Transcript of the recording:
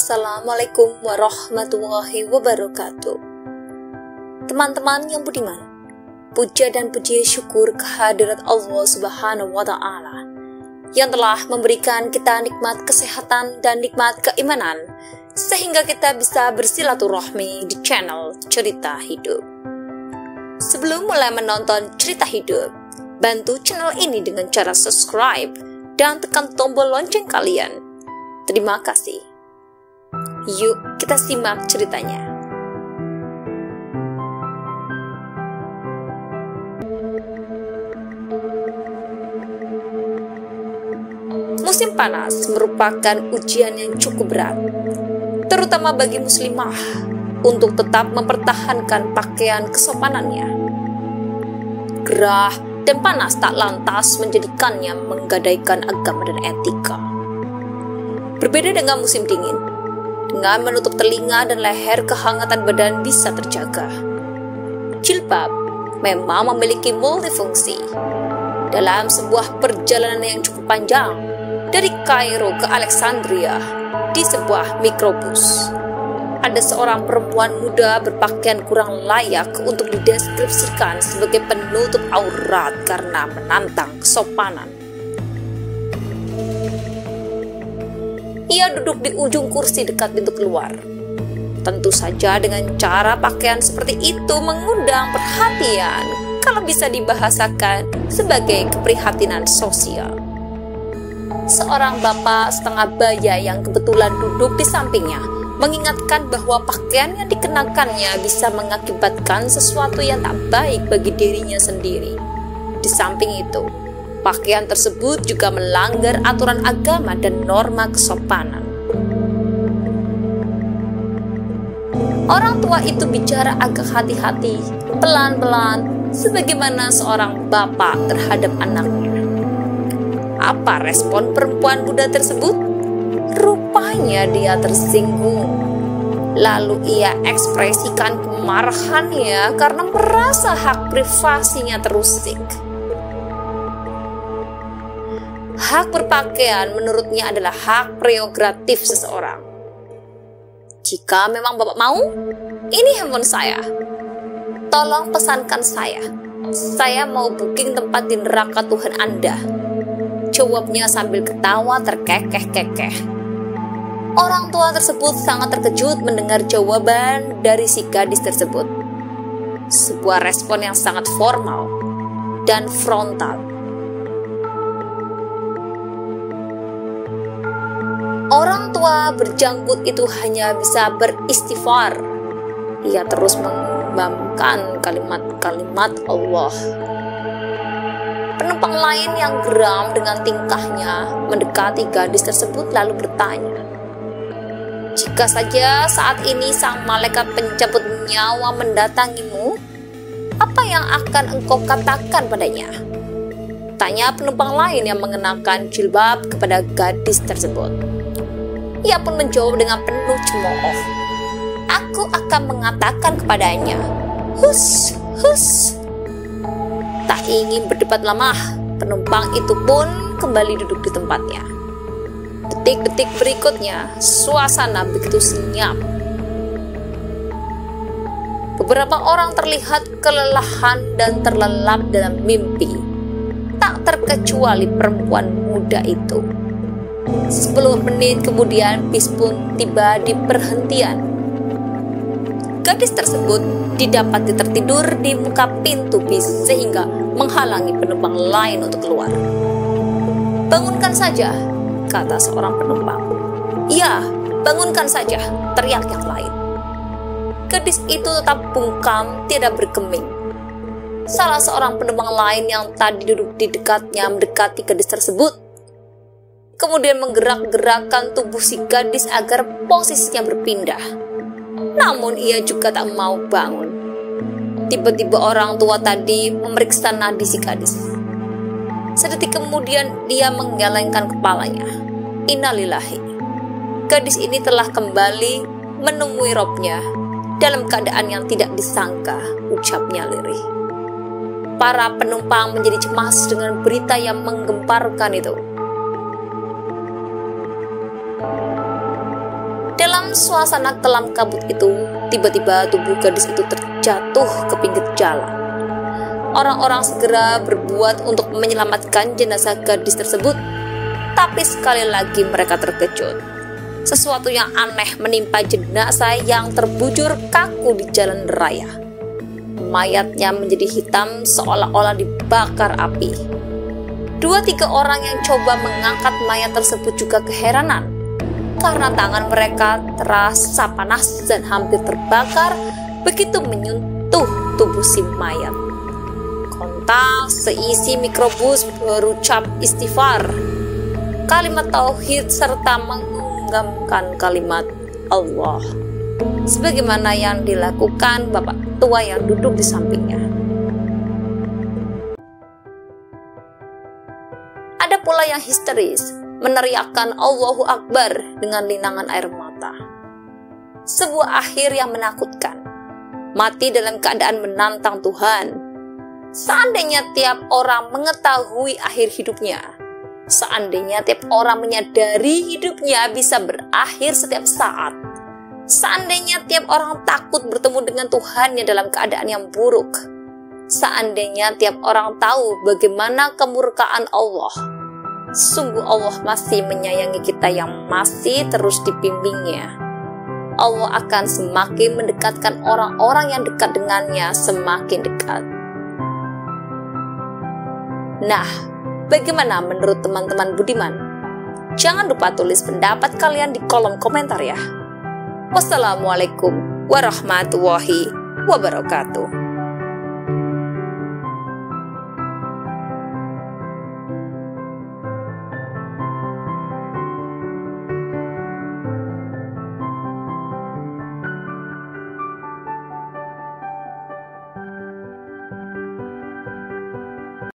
Assalamualaikum warahmatullahi wabarakatuh. Teman-teman yang budiman, puja dan puji syukur kehadirat Allah Subhanahu wa Ta'ala yang telah memberikan kita nikmat kesehatan dan nikmat keimanan sehingga kita bisa bersilaturahmi di channel Cerita Hidup. Sebelum mulai menonton Cerita Hidup, bantu channel ini dengan cara subscribe dan tekan tombol lonceng kalian. Terima kasih. Yuk kita simak ceritanya. Musim panas merupakan ujian yang cukup berat, terutama bagi muslimah untuk tetap mempertahankan pakaian kesopanannya. Gerah dan panas tak lantas menjadikannya menggadaikan agama dan etika. Berbeda dengan musim dingin, dengan menutup telinga dan leher, kehangatan badan bisa terjaga. Jilbab memang memiliki multifungsi. Dalam sebuah perjalanan yang cukup panjang, dari Kairo ke Alexandria, di sebuah mikrobus, ada seorang perempuan muda berpakaian kurang layak untuk dideskripsikan sebagai penutup aurat karena menantang kesopanan. Ia duduk di ujung kursi dekat pintu keluar. Tentu saja dengan cara pakaian seperti itu mengundang perhatian, kalau bisa dibahasakan sebagai keprihatinan sosial. Seorang bapak setengah baya yang kebetulan duduk di sampingnya mengingatkan bahwa pakaian yang dikenakannya bisa mengakibatkan sesuatu yang tak baik bagi dirinya sendiri. Di samping itu, pakaian tersebut juga melanggar aturan agama dan norma kesopanan. Orang tua itu bicara agak hati-hati, pelan-pelan, sebagaimana seorang bapak terhadap anaknya. Apa respon perempuan muda tersebut? Rupanya dia tersinggung. Lalu ia ekspresikan kemarahannya karena merasa hak privasinya terusik. Hak berpakaian menurutnya adalah hak prerogatif seseorang. Jika memang Bapak mau, ini handphone saya. Tolong pesankan saya. Saya mau booking tempat di neraka Tuhan Anda. Jawabnya sambil ketawa terkekeh-kekeh. Orang tua tersebut sangat terkejut mendengar jawaban dari si gadis tersebut. Sebuah respon yang sangat formal dan frontal. Orang tua berjanggut itu hanya bisa beristighfar. Ia terus mengumandangkan kalimat-kalimat Allah. Penumpang lain yang geram dengan tingkahnya mendekati gadis tersebut lalu bertanya, "Jika saja saat ini sang malaikat pencabut nyawa mendatangimu, apa yang akan engkau katakan padanya?" Tanya penumpang lain yang mengenakan jilbab kepada gadis tersebut. Ia pun menjawab dengan penuh cemooh, "Aku akan mengatakan kepadanya, hus, hus." Tak ingin berdebat lama, penumpang itu pun kembali duduk di tempatnya. Detik-detik berikutnya, suasana begitu senyap. Beberapa orang terlihat kelelahan dan terlelap dalam mimpi, tak terkecuali perempuan muda itu. 10 menit kemudian bis pun tiba di perhentian. Gadis tersebut didapati tertidur di muka pintu bis sehingga menghalangi penumpang lain untuk keluar. "Bangunkan saja," kata seorang penumpang. "Ya, bangunkan saja," teriak yang lain. Gadis itu tetap bungkam, tidak bergeming. Salah seorang penumpang lain yang tadi duduk di dekatnya mendekati gadis tersebut, kemudian menggerak-gerakkan tubuh si gadis agar posisinya berpindah. Namun ia juga tak mau bangun. Tiba-tiba orang tua tadi memeriksa nadi si gadis. Sedetik kemudian dia menggelengkan kepalanya. Innalillahi. Gadis ini telah kembali menemui robnya dalam keadaan yang tidak disangka, ucapnya lirih. Para penumpang menjadi cemas dengan berita yang menggemparkan itu. Dalam suasana kelam kabut itu, tiba-tiba tubuh gadis itu terjatuh ke pinggir jalan. Orang-orang segera berbuat untuk menyelamatkan jenazah gadis tersebut, tapi sekali lagi mereka terkejut. Sesuatu yang aneh menimpa jenazah yang terbujur kaku di jalan raya. Mayatnya menjadi hitam seolah-olah dibakar api. 2-3 orang yang coba mengangkat mayat tersebut juga keheranan, karena tangan mereka terasa panas dan hampir terbakar begitu menyentuh tubuh si mayat. Kontak seisi mikrobus berucap istighfar, kalimat tauhid serta menggenggamkan kalimat Allah, sebagaimana yang dilakukan bapak tua yang duduk di sampingnya. Ada pula yang histeris, meneriakkan Allahu Akbar dengan linangan air mata. Sebuah akhir yang menakutkan, mati dalam keadaan menantang Tuhan. Seandainya tiap orang mengetahui akhir hidupnya, seandainya tiap orang menyadari hidupnya bisa berakhir setiap saat, seandainya tiap orang takut bertemu dengan Tuhannya dalam keadaan yang buruk, seandainya tiap orang tahu bagaimana kemurkaan Allah, sungguh Allah masih menyayangi kita yang masih terus dibimbingnya. Allah akan semakin mendekatkan orang-orang yang dekat dengannya semakin dekat. Nah, bagaimana menurut teman-teman budiman? Jangan lupa tulis pendapat kalian di kolom komentar ya. Wassalamualaikum warahmatullahi wabarakatuh.